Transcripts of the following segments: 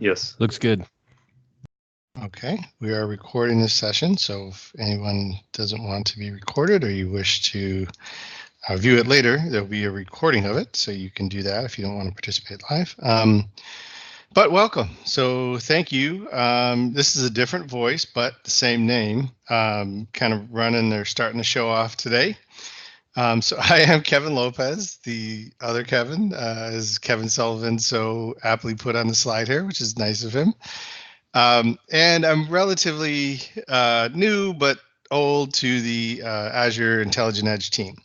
Yes. Looks good. Okay, we are recording this session, so if anyone doesn't want to be recorded or you wish to view it later, there'll be a recording of it, so you can do that if you don't want to participate live. But welcome. So thank you. This is a different voice, but the same name, kind of running or starting to show off today. So I am Kevin Lopez. The other Kevin is Kevin Sullivan, so aptly put on the slide here, which is nice of him. And I'm relatively new but old to the Azure Intelligent Edge team.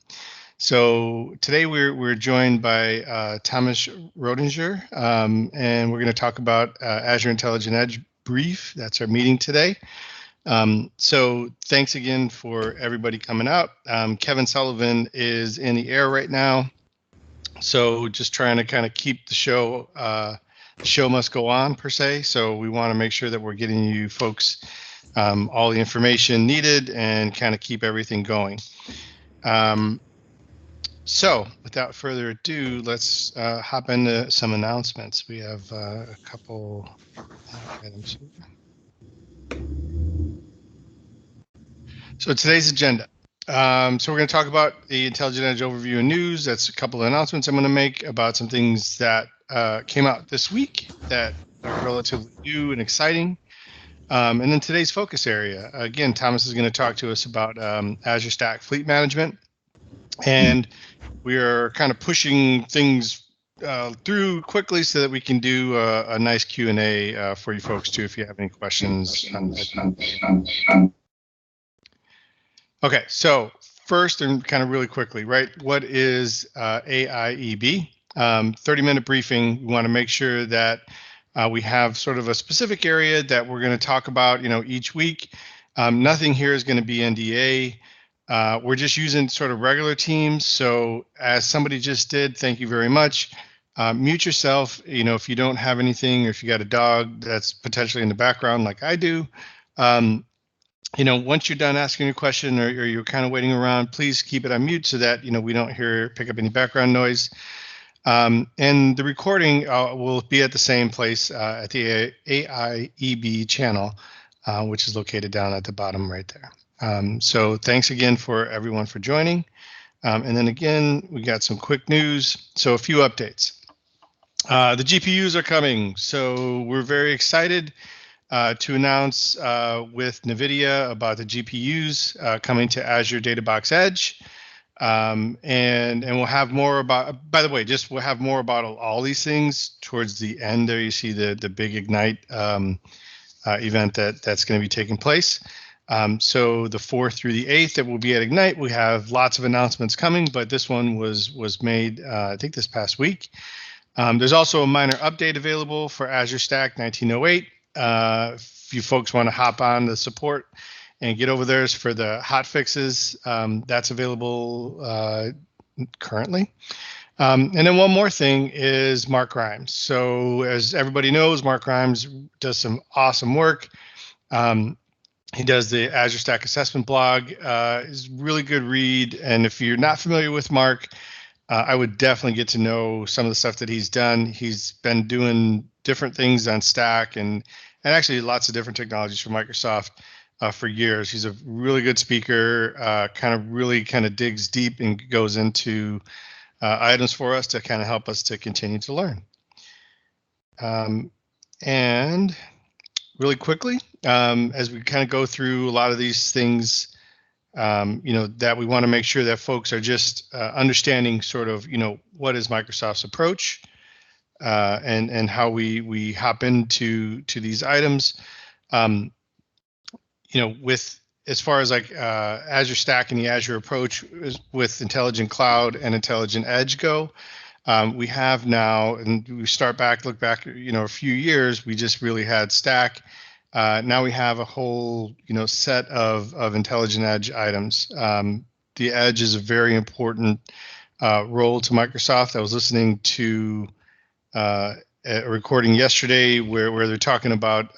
So today we're joined by Thomas Rodinger, and we're going to talk about Azure Intelligent Edge brief. That's our meeting today. So thanks again for everybody coming out. Kevin Sullivan is in the air right now, so just trying to kind of keep the show. The show must go on, per se. So we want to make sure that we're getting you folks all the information needed and kind of keep everything going. So without further ado, let's hop into some announcements. We have a couple items here. So today's agenda. So we're going to talk about the Intelligent Edge overview and news. That's a couple of announcements I'm going to make about some things that came out this week that are relatively new and exciting. And then today's focus area. Again, Thomas is going to talk to us about Azure StackFleetManagement. And we are kind of pushing things through quickly so that we can do a nice Q&A for you folks too, if you have any questions. Okay, so first and kind of really quickly, right? What is AIEB? 30-minute briefing. We want to make sure that we have sort of a specific area that we're going to talk about, each week. Nothing here is going to be NDA. We're just using sort of regular teams. So as somebody just did, thank you very much. Mute yourself. If you don't have anything, or if you got a dog that's potentially in the background like I do, once you're done asking your question or you're kind of waiting around, please keep it on mute so that, we don't pick up any background noise. And the recording will be at the same place at the AIEB channel, which is located down at the bottom right there. So thanks again for everyone for joining. And then again, we got some quick news. So a few updates. The GPUs are coming. So we're very excited to announce with NVIDIA about the GPUs coming to Azure DataBox Edge. And we'll have more about, by the way, we'll have more about all these things towards the end there. You see the big Ignite event that's going to be taking place. So the 4th through the 8th that will be at Ignite, we have lots of announcements coming, but this one was made, I think, this past week. There's also a minor update available for Azure Stack 1908. If you folks want to hop on the support and get over there for the hot fixes, that's available currently. And then one more thing is Mark Grimes. So as everybody knows, Mark Grimes does some awesome work. He does the Azure Stack Assessment blog. Is really good read. And if you're not familiar with Mark, I would definitely get to know some of the stuff that he's done. He's been doing different things on Stack and actually lots of different technologies for Microsoft for years. He's a really good speaker, kind of digs deep and goes into items for us to kind of help us to continue to learn. And really quickly, as we kind of go through a lot of these things, that we want to make sure that folks are just understanding sort of, what is Microsoft's approach and how we hop into these items. With as far as like Azure Stack and the Azure approach with Intelligent Cloud and Intelligent Edge go, we have now, and we look back, a few years, we just really had Stack. Now we have a whole, set of Intelligent Edge items. The Edge is a very important role to Microsoft. I was listening to a recording yesterday where they're talking about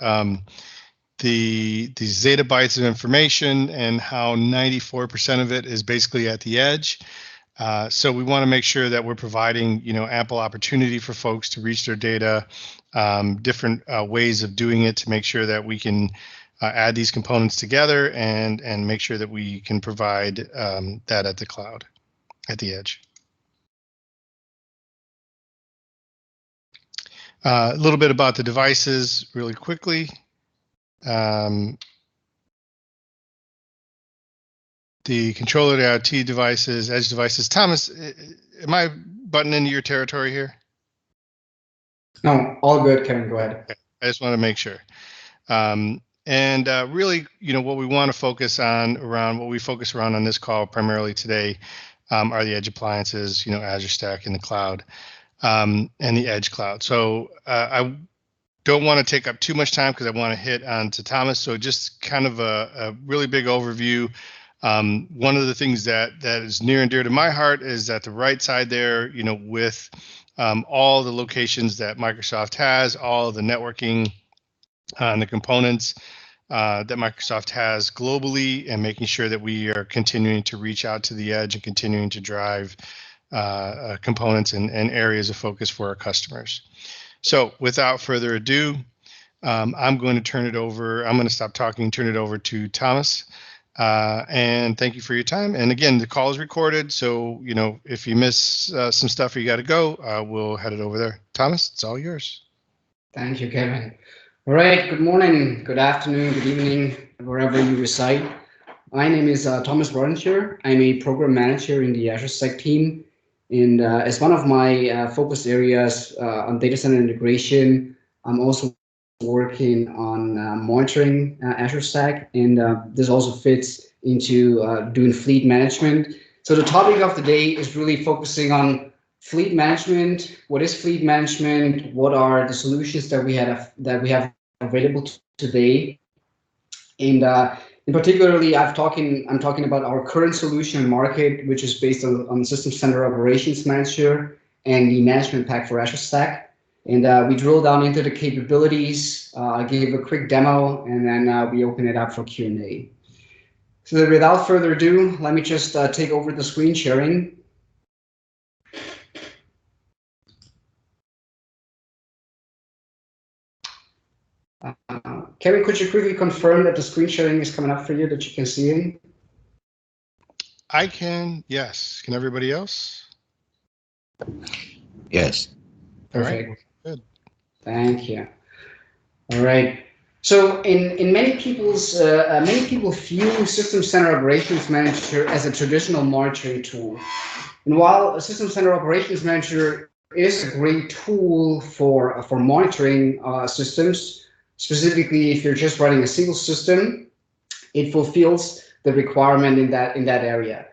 these zettabytes of information and how 94% of it is basically at the edge. So we want to make sure that we're providing, ample opportunity for folks to reach their data, different ways of doing it to make sure that we can add these components together and make sure that we can provide that at the cloud, at the edge. A little bit about the devices really quickly. The controller, the IoT devices, edge devices. Thomas, am I butting into your territory here? No, all good, Kevin, go ahead. Okay. I just want to make sure. And really, what we want to focus on on this call primarily today are the edge appliances, Azure Stack in the cloud, and the edge cloud. So I don't want to take up too much time because I want to hit on to Thomas. So just kind of a really big overview. One of the things that is near and dear to my heart is at the right side there, with all the locations that Microsoft has, all of the networking and the components that Microsoft has globally, and making sure that we are continuing to reach out to the edge and continuing to drive components and areas of focus for our customers. So without further ado, I'm going to turn it over. I'm going to stop talking and turn it over to Thomas. And thank you for your time. And again, the call is recorded. So, if you miss some stuff or you got to go, we'll head it over there. Thomas, it's all yours. Thank you, Kevin. All right, good morning, good afternoon, good evening, wherever you reside. My name is Thomas Rodenschur. I'm a program manager in the Azure Stack team. And as one of my focus areas on data center integration, I'm also working on monitoring Azure Stack, and this also fits into doing fleet management. So the topic of the day is really focusing on fleet management. What is fleet management? What are the solutions that we have available today? And in particularly, I'm talking about our current solution market, which is based on System Center Operations Manager and the Management Pack for Azure Stack. And we drill down into the capabilities. I gave a quick demo, and then we open it up for Q&A. So without further ado, let me just take over the screen sharing. Kevin, could you quickly confirm that the screen sharing is coming up for you, that you can see it? I can, yes. Can everybody else? Yes. Perfect. All right. Good. Thank you. All right. So in many people view System Center Operations Manager as a traditional monitoring tool. And while a System Center Operations Manager is a great tool for monitoring systems, specifically if you're just running a single system, it fulfills the requirement in that area.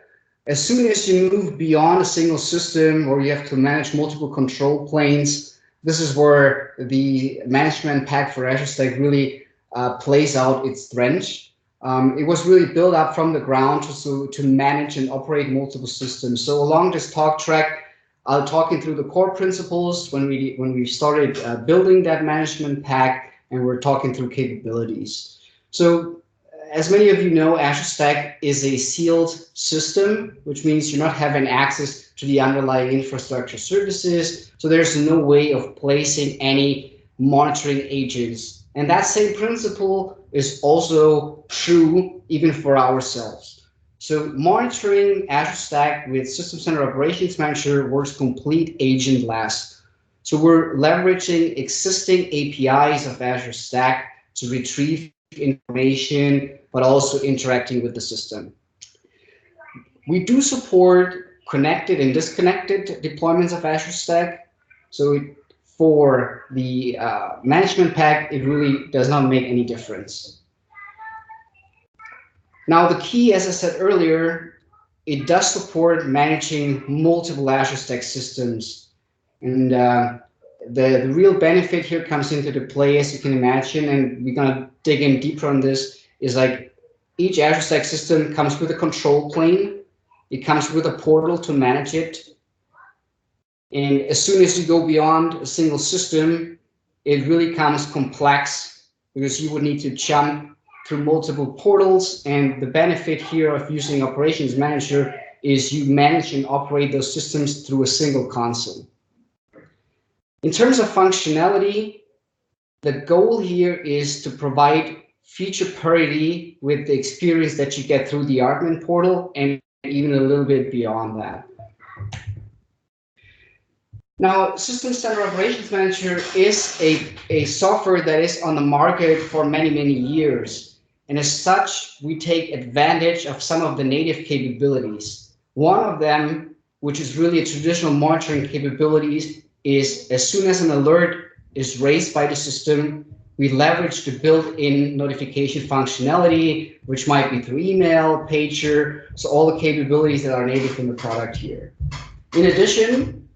As soon as you move beyond a single system, or you have to manage multiple control planes, this is where the Management Pack for Azure Stack really plays out its strength. It was really built up from the ground to manage and operate multiple systems. So along this talk track, I'll talk you through the core principles when we started building that Management Pack, and we're talking through capabilities. So as many of you know, Azure Stack is a sealed system, which means you're not having access to the underlying infrastructure services. So there's no way of placing any monitoring agents. And that same principle is also true even for ourselves. So monitoring Azure Stack with System Center Operations Manager works complete agentless. So we're leveraging existing APIs of Azure Stack to retrieve information, but also interacting with the system. We do support connected and disconnected deployments of Azure Stack. So for the Management Pack, it really does not make any difference. Now, the key, as I said earlier, it does support managing multiple Azure Stack systems. And the real benefit here comes into the play, as you can imagine, and we're going to dig in deeper on this, is like each Azure Stack system comes with a control plane. It comes with a portal to manage it. And as soon as you go beyond a single system, it really becomes complex, because you would need to jump through multiple portals. And the benefit here of using Operations Manager is you manage and operate those systems through a single console. In terms of functionality, the goal here is to provide feature parity with the experience that you get through the admin portal and even a little bit beyond that. Now, System Center Operations Manager is a software that is on the market for many, many years. And as such, we take advantage of some of the native capabilities. One of them, which is really a traditional monitoring capabilities, is as soon as an alert is raised by the system, we leverage the built-in notification functionality, which might be through email, pager, so all the capabilities that are native in the product here. In addition,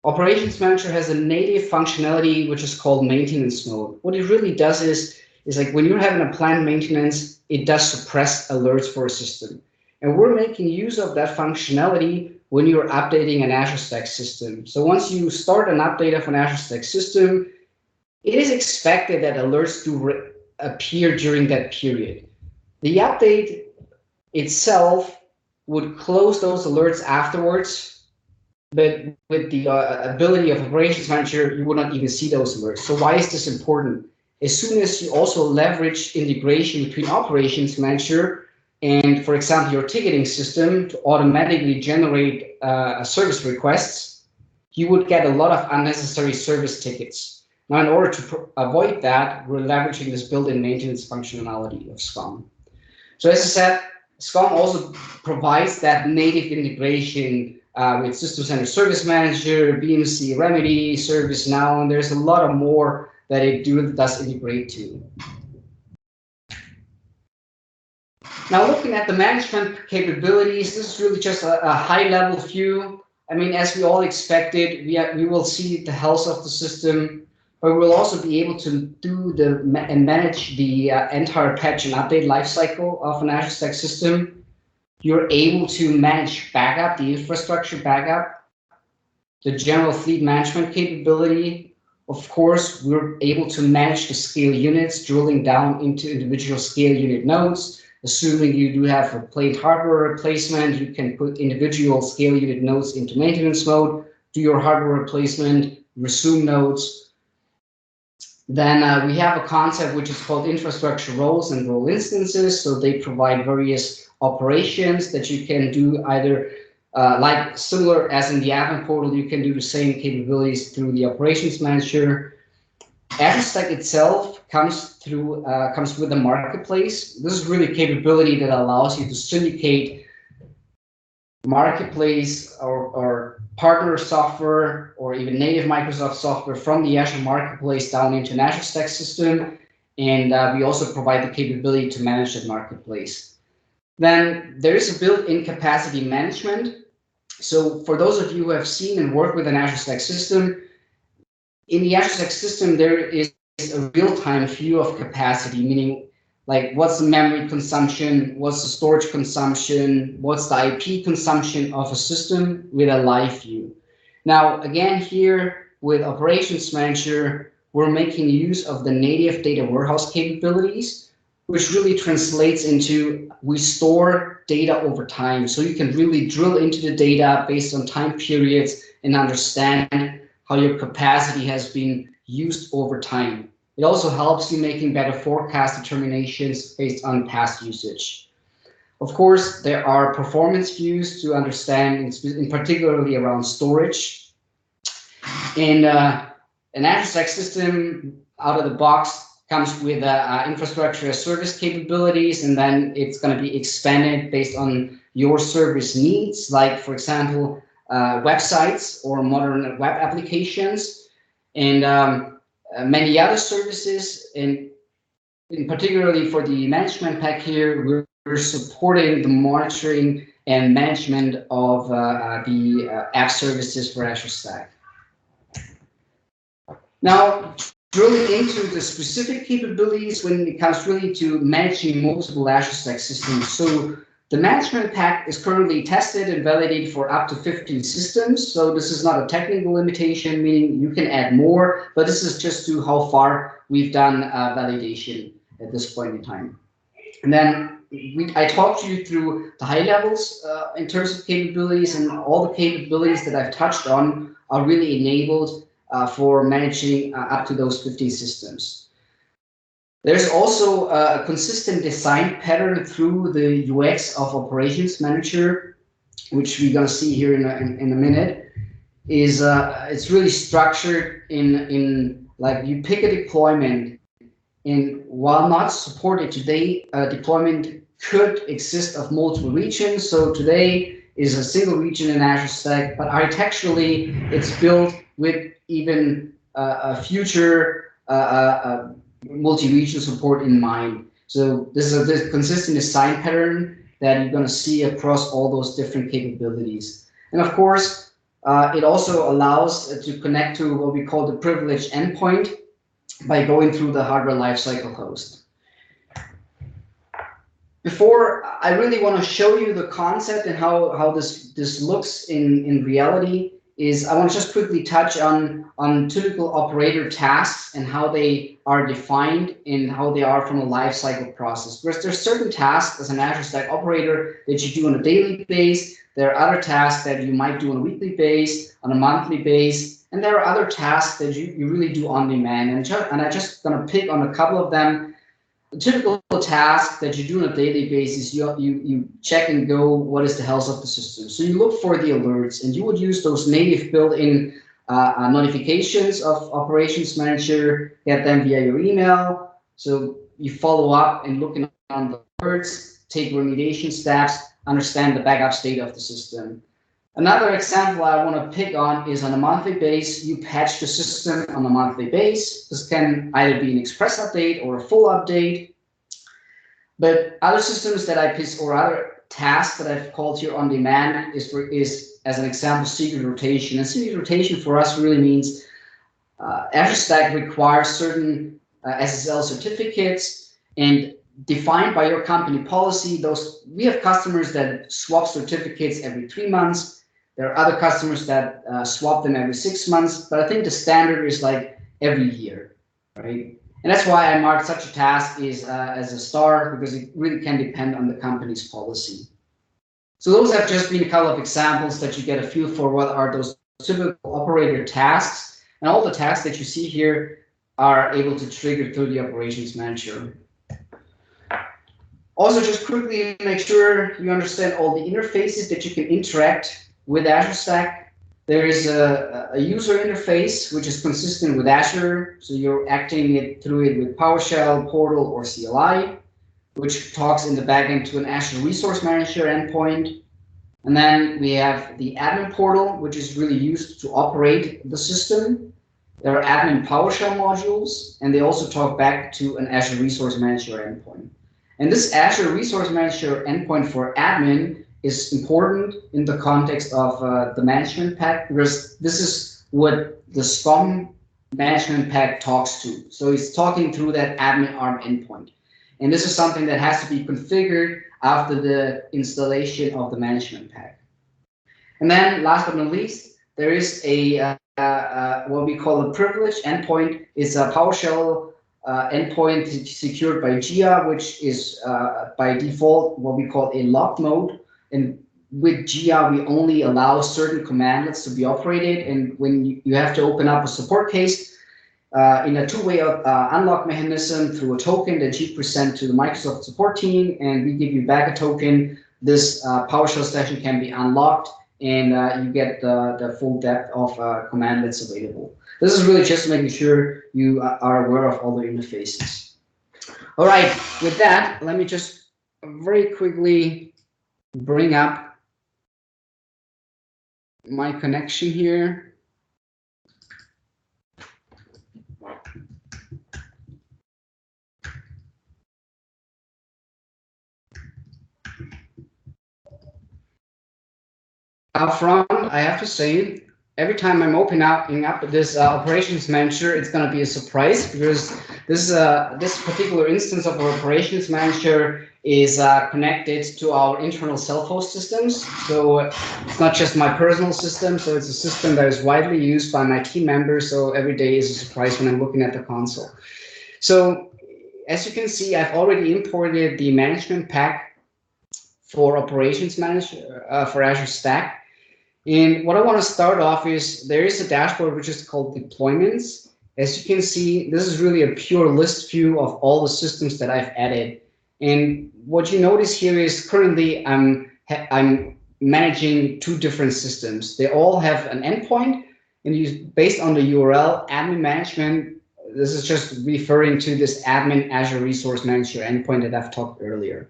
Operations Manager has a native functionality which is called maintenance mode. What it really does is like when you're having a planned maintenance, it does suppress alerts for a system. And we're making use of that functionality when you're updating an Azure Stack system. So once you start an update of an Azure Stack system, it is expected that alerts do appear during that period. The update itself would close those alerts afterwards, but with the ability of Operations Manager, you would not even see those alerts. So why is this important? As soon as you also leverage integration between Operations Manager and, for example, your ticketing system to automatically generate service requests, you would get a lot of unnecessary service tickets. Now, in order to avoid that, we're leveraging this built-in maintenance functionality of SCOM. So as I said, SCOM also provides that native integration with System Center Service Manager, BMC Remedy, ServiceNow, and there's a lot of more that it does integrate to. Now, looking at the management capabilities, this is really just a high-level view. I mean, as we all expected, we will see the health of the system, but we'll also be able to do and manage the entire patch and update lifecycle of an Azure Stack system. You're able to manage backup, the infrastructure backup, the general fleet management capability. Of course, we're able to manage the scale units, drilling down into individual scale unit nodes. Assuming you do have a plate hardware replacement, you can put individual scale unit nodes into maintenance mode, do your hardware replacement, resume nodes. Then we have a concept which is called infrastructure roles and role instances. So they provide various operations that you can do either like similar as in the admin portal, you can do the same capabilities through the Operations Manager. Azure Stack itself comes with a marketplace. This is really a capability that allows you to syndicate marketplace or partner software or even native Microsoft software from the Azure marketplace down into an Azure Stack system. And we also provide the capability to manage that marketplace. Then there is a built-in capacity management. So for those of you who have seen and worked with an Azure Stack system, in the Azure Stack system, there is a real-time view of capacity, meaning like what's the memory consumption, what's the storage consumption, what's the IP consumption of a system with a live view. Now, again, here with Operations Manager, we're making use of the native data warehouse capabilities, which really translates into we store data over time. So you can really drill into the data based on time periods and understand how your capacity has been used over time. It also helps you making better forecast determinations based on past usage. Of course, there are performance views to understand, in particularly around storage. And an Azure Stack system out of the box comes with infrastructure as service capabilities, and then it's going to be expanded based on your service needs, like, for example, websites or modern web applications, and many other services. And particularly for the management pack here, we're supporting the monitoring and management of the app services for Azure Stack. Now, drilling into the specific capabilities when it comes really to managing multiple Azure Stack systems. So the management pack is currently tested and validated for up to 15 systems. So this is not a technical limitation, meaning you can add more, but this is just to how far we've done validation at this point in time. And then I talked you through the high levels in terms of capabilities, and all the capabilities that I've touched on are really enabled for managing up to those 50 systems. There's also a consistent design pattern through the UX of Operations Manager, which we're going to see here in a minute. It's really structured in like you pick a deployment, and while not supported today, deployment could exist of multiple regions. So today is a single region in Azure Stack, but architecturally it's built with even a future multi-region support in mind. So this is a consistent design pattern that you're going to see across all those different capabilities. And of course, it also allows to connect to what we call the privileged endpoint by going through the hardware lifecycle host. Before I really want to show you the concept and how this looks in reality, is I want to just quickly touch on typical operator tasks and how they are defined and how they are from a lifecycle process. Because there's certain tasks as an Azure Stack operator that you do on a daily basis. There are other tasks that you might do on a weekly basis, on a monthly basis, and there are other tasks that you really do on demand. And I'm just going to pick on a couple of them. The typical task that you do on a daily basis, you check and go, what is the health of the system? So you look for the alerts, and you would use those native built-in notifications of Operations Manager, get them via your email. So you follow up and look on the alerts, take remediation steps, understand the backup state of the system. Another example I want to pick on is on a monthly base, you patch the system on a monthly base. This can either be an express update or a full update. But other systems that I pick, or other tasks that I've called here on demand is as an example, secret rotation. And secret rotation for us really means Azure Stack requires certain SSL certificates, and defined by your company policy, we have customers that swap certificates every 3 months. There are other customers that swap them every 6 months, but I think the standard is like every year, right? And that's why I marked such a task as a star, because it really can depend on the company's policy. So those have just been a couple of examples that you get a feel for what are those typical operator tasks, and all the tasks that you see here are able to trigger through the Operations Manager. Also, just quickly make sure you understand all the interfaces that you can interact with Azure Stack. There is a user interface which is consistent with Azure, so you're acting through it with PowerShell, Portal, or CLI, which talks in the backend to an Azure Resource Manager endpoint. And then we have the admin portal, which is really used to operate the system. There are admin PowerShell modules, and they also talk back to an Azure Resource Manager endpoint. And this Azure Resource Manager endpoint for admin is important in the context of the management pack, because this is what the SCOM management pack talks to. So it's talking through that admin ARM endpoint. And this is something that has to be configured after the installation of the management pack. And then last but not least, there is a what we call a privileged endpoint. It's a PowerShell endpoint secured by GIA, which is by default what we call a locked mode. And with GIA, we only allow certain commandlets to be operated. And when you have to open up a support case in a two-way unlock mechanism through a token that you present to the Microsoft support team, and we give you back a token, this PowerShell session can be unlocked, and you get the full depth of commandlets available. This is really just making sure you are aware of all the interfaces. All right, with that, let me just very quickly bring up my connection here. Up front, I have to say, every time I'm opening up this Operations Manager, it's going to be a surprise, because this particular instance of our Operations Manager is connected to our internal self-host systems. So it's not just my personal system, so it's a system that is widely used by my team members. So every day is a surprise when I'm looking at the console. So as you can see, I've already imported the management pack for operations manager for Azure Stack. And what I want to start off is there is a dashboard which is called deployments. As you can see, this is really a pure list view of all the systems that I've added. And what you notice here is currently I'm managing 2 different systems. They all have an endpoint, and based on the URL admin management, this is just referring to this admin Azure Resource Manager endpoint that I've talked earlier.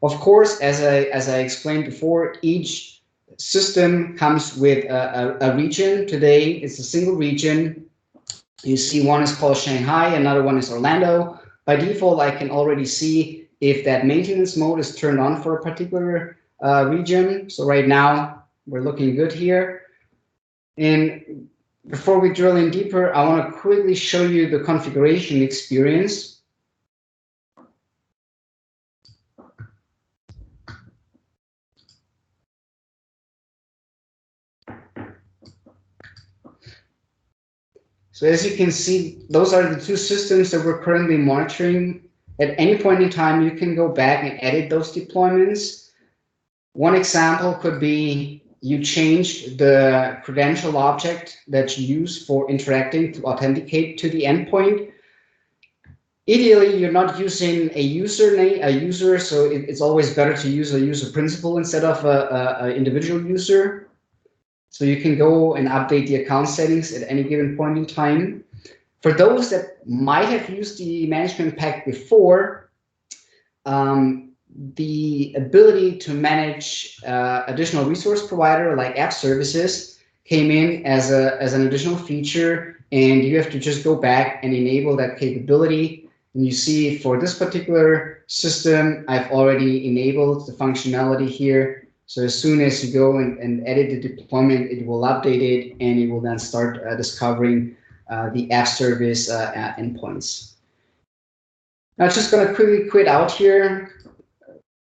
Of course, as I explained before, each system comes with a region. Today, it's a single region. You see one is called Shanghai, another one is Orlando. By default, I can already see if that maintenance mode is turned on for a particular region. So right now, we're looking good here. And before we drill in deeper, I want to quickly show you the configuration experience. So as you can see, those are the 2 systems that we're currently monitoring. At any point in time, you can go back and edit those deployments. One example could be you changed the credential object that you use for interacting to authenticate to the endpoint. Ideally, you're not using a user, so it's always better to use a user principal instead of an individual user. So you can go and update the account settings at any given point in time. For those that might have used the management pack before, the ability to manage additional resource provider like app services came in as an additional feature, and you have to just go back and enable that capability. And you see for this particular system, I've already enabled the functionality here. So as soon as you go and edit the deployment, it will update it, and it will then start discovering the app service endpoints. Now, I'm just going to quickly quit out here,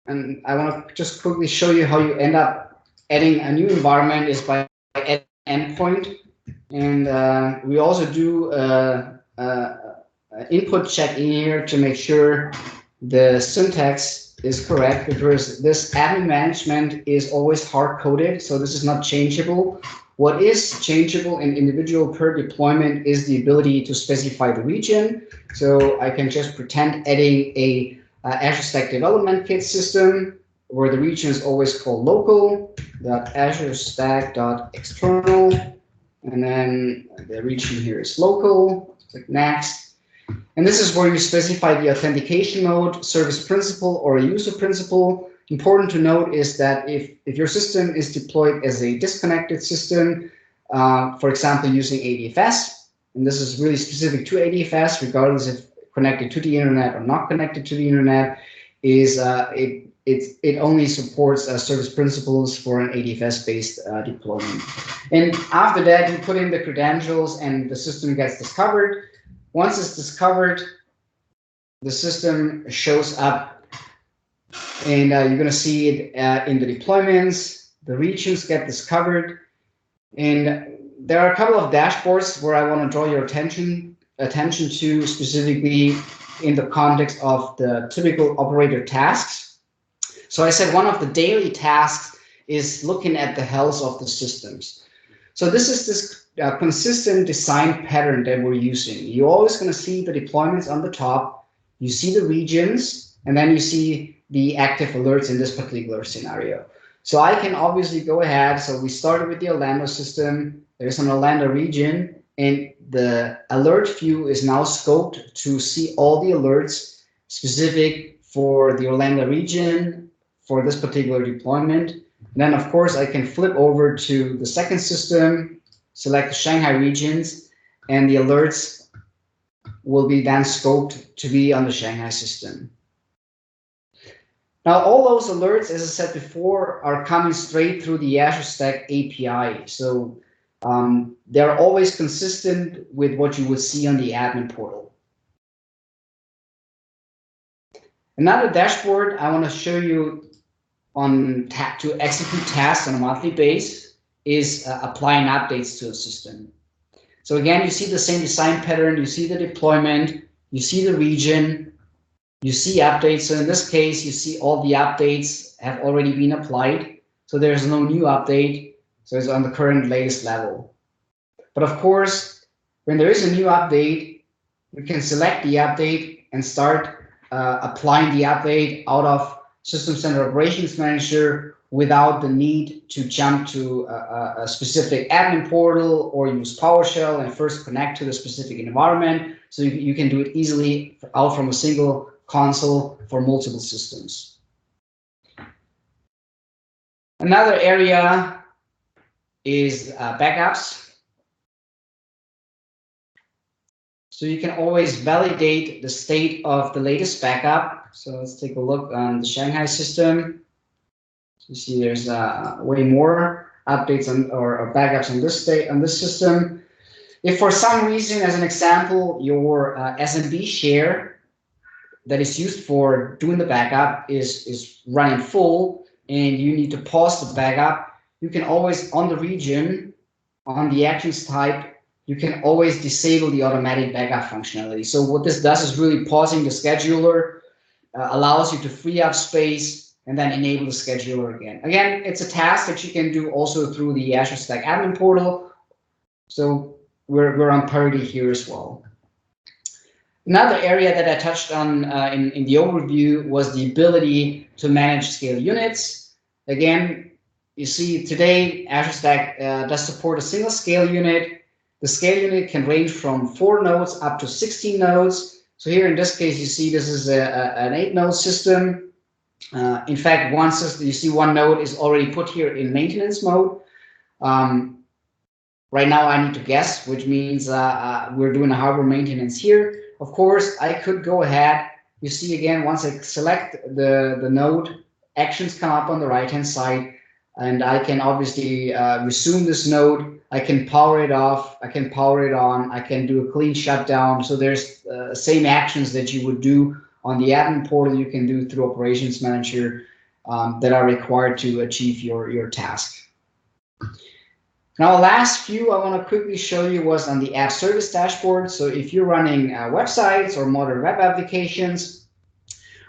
and I want to just quickly show you how you end up adding a new environment is by adding endpoint. And we also do input check in here to make sure the syntax is correct, because this admin management is always hard-coded, so this is not changeable. What is changeable in individual per deployment is the ability to specify the region. So I can just pretend adding a Azure Stack Development Kit system where the region is always called local.azurestack.external, and then the region here is local. Click next. And this is where you specify the authentication mode, service principal, or a user principal. Important to note is that if your system is deployed as a disconnected system, for example, using ADFS, and this is really specific to ADFS, regardless if connected to the internet or not connected to the internet, is it only supports service principals for an ADFS-based deployment. And after that, you put in the credentials, and the system gets discovered. Once it's discovered, the system shows up, and you're going to see it in the deployments. The regions get discovered, and there are a couple of dashboards where I want to draw your attention to, specifically in the context of the typical operator tasks. So I said one of the daily tasks is looking at the health of the systems. So this is this consistent design pattern that we're using. You're always going to see the deployments on the top, you see the regions, and then you see the active alerts in this particular scenario. So I can obviously go ahead. So we started with the Orlando system. There's an Orlando region, and the alert view is now scoped to see all the alerts specific for the Orlando region for this particular deployment. And then, of course, I can flip over to the second system, select the Shanghai regions, and the alerts will be then scoped to be on the Shanghai system. Now, all those alerts, as I said before, are coming straight through the Azure Stack API. So they're always consistent with what you would see on the admin portal. Another dashboard I want to show you to execute tasks on a monthly basis is applying updates to a system. So again, you see the same design pattern, you see the deployment, you see the region, You see updates. So in this case, you see all the updates have already been applied. So there's no new update. So it's on the current latest level. But of course, when there is a new update, you can select the update and start applying the update out of System Center Operations Manager without the need to jump to a specific admin portal or use PowerShell and first connect to the specific environment. So you can do it easily out from a single console for multiple systems. Another area is backups. So you can always validate the state of the latest backup. So let's take a look on the Shanghai system. So you see there's way more updates or backups on this system. If for some reason, as an example, your SMB share that is used for doing the backup is running full and you need to pause the backup, you can always, on the region, on the actions type, you can always disable the automatic backup functionality. So what this does is really pausing the scheduler, allows you to free up space and then enable the scheduler again. Again, it's a task that you can do also through the Azure Stack admin portal. So we're on parity here as well. Another area that I touched on in the overview was the ability to manage scale units. Again, you see today Azure Stack does support a single scale unit. The scale unit can range from 4 nodes up to 16 nodes. So here in this case, you see this is an 8-node system. In fact, one system, you see one node is already put here in maintenance mode. Right now I need to guess, which means we're doing a hardware maintenance here. Of course, I could go ahead. You see again, once I select the node, actions come up on the right-hand side, and I can obviously resume this node. I can power it off, I can power it on, I can do a clean shutdown. So there's same actions that you would do on the admin portal you can do through Operations Manager that are required to achieve your task. Now, last few I want to quickly show you was on the app service dashboard. So if you're running websites or modern web applications,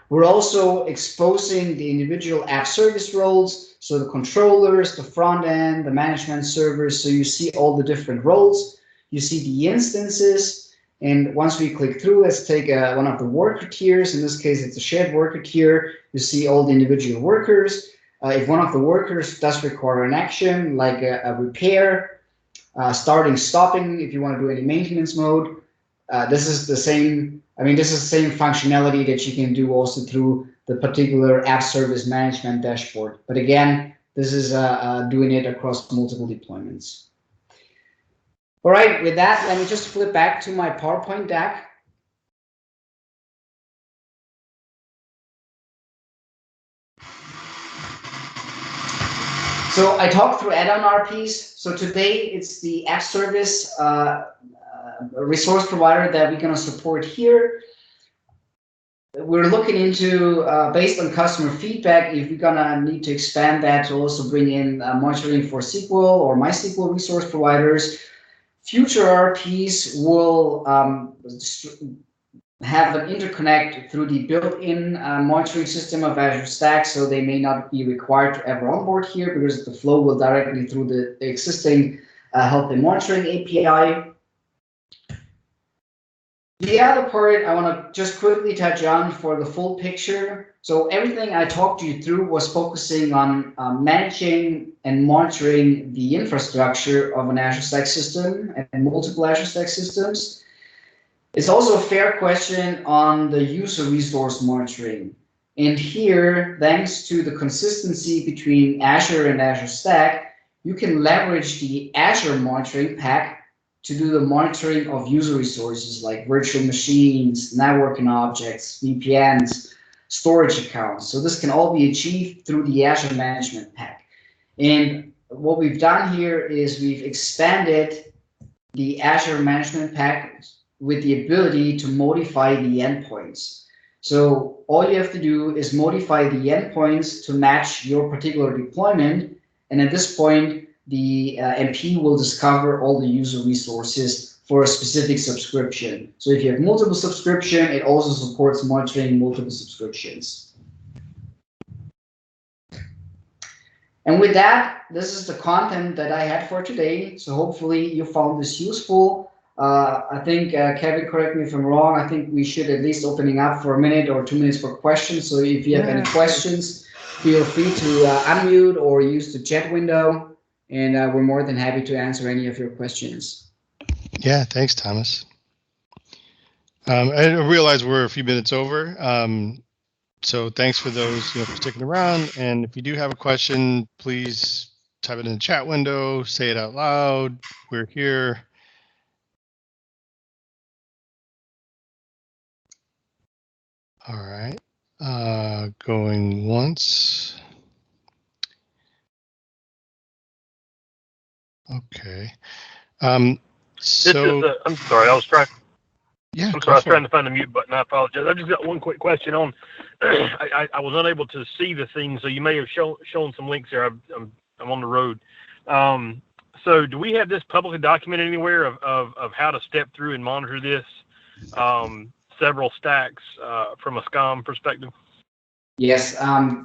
we're also exposing the individual app service roles. So the controllers, the front end, the management servers. So you see all the different roles. You see the instances. And once we click through, let's take one of the worker tiers. In this case, it's a shared worker tier. You see all the individual workers. If one of the workers does require an action, like a repair, starting, stopping, if you want to do any maintenance mode, this is the same. I mean, this is the same functionality that you can do also through the particular app service management dashboard. But again, this is doing it across multiple deployments. All right, with that, let me just flip back to my PowerPoint deck. So I talked through add-on RPs. So today it's the app service resource provider that we're going to support here. We're looking into, based on customer feedback, if we're going to need to expand that to also bring in monitoring for SQL or MySQL resource providers. Future RPs will have an interconnect through the built-in monitoring system of Azure Stack, so they may not be required to ever onboard here because the flow will directly through the existing health and monitoring API. The other part I want to just quickly touch on for the full picture. So everything I talked you through was focusing on managing and monitoring the infrastructure of an Azure Stack system and multiple Azure Stack systems. It's also a fair question on the user resource monitoring. And here, thanks to the consistency between Azure and Azure Stack, you can leverage the Azure monitoring pack to do the monitoring of user resources like virtual machines, networking objects, VPNs, storage accounts. So this can all be achieved through the Azure Management Pack. And what we've done here is we've expanded the Azure Management Pack with the ability to modify the endpoints. So all you have to do is modify the endpoints to match your particular deployment. And at this point, the MP will discover all the user resources for a specific subscription. So if you have multiple subscription, it also supports monitoring multiple subscriptions. And with that, this is the content that I had for today. So hopefully you found this useful. I think, Kevin, correct me if I'm wrong, I think we should at least opening up for a minute or 2 minutes for questions. So if you have any questions, feel free to unmute or use the chat window, and we're more than happy to answer any of your questions. Yeah, thanks, Thomas. I realize we're a few minutes over. So thanks for those for sticking around. And if you do have a question, please type it in the chat window, say it out loud. We're here. All right. Going once. Okay. I'm sorry, I was trying. Yeah, I'm sorry, I was trying to find the mute button. I apologize. I just got one quick question on. I was unable to see the thing, so you may have shown some links there. I'm on the road. So do we have this publicly documented anywhere of how to step through and monitor this several stacks from a SCOM perspective? Yes.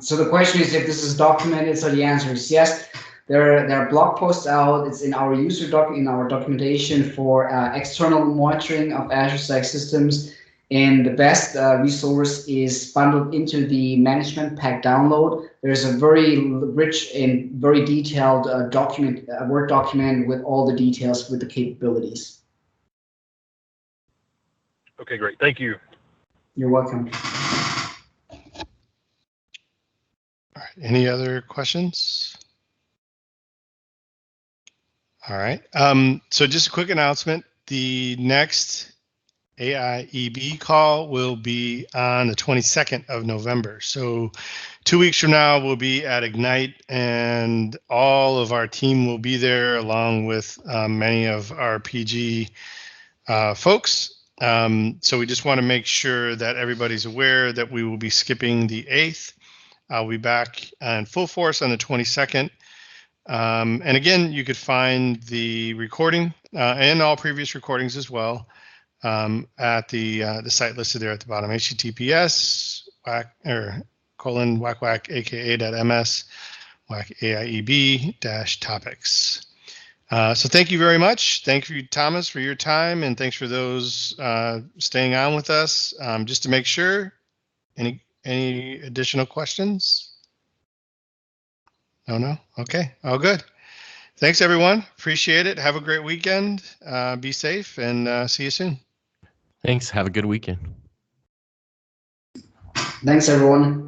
So the question is if this is documented. So the answer is yes. There are blog posts out. It's in our documentation for external monitoring of Azure Stack systems. And the best resource is bundled into the management pack download. There's a very rich and very detailed Word document with all the details with the capabilities. Okay, great. Thank you. You're welcome. All right. Any other questions? All right. So just a quick announcement. The next AIEB call will be on the 22nd of November. So 2 weeks from now, we'll be at Ignite, and all of our team will be there along with many of our PG folks. So we just want to make sure that everybody's aware that we will be skipping the 8th. I'll be back in full force on the 22nd. And again, you could find the recording and all previous recordings as well at the site listed there at the bottom, https://aka.ms AIEB-topics. So thank you very much. Thank you, Thomas, for your time, and thanks for those staying on with us. Just to make sure, any additional questions? No? Okay, all good. Thanks, everyone. Appreciate it. Have a great weekend. Be safe, and see you soon. Thanks. Have a good weekend. Thanks, everyone.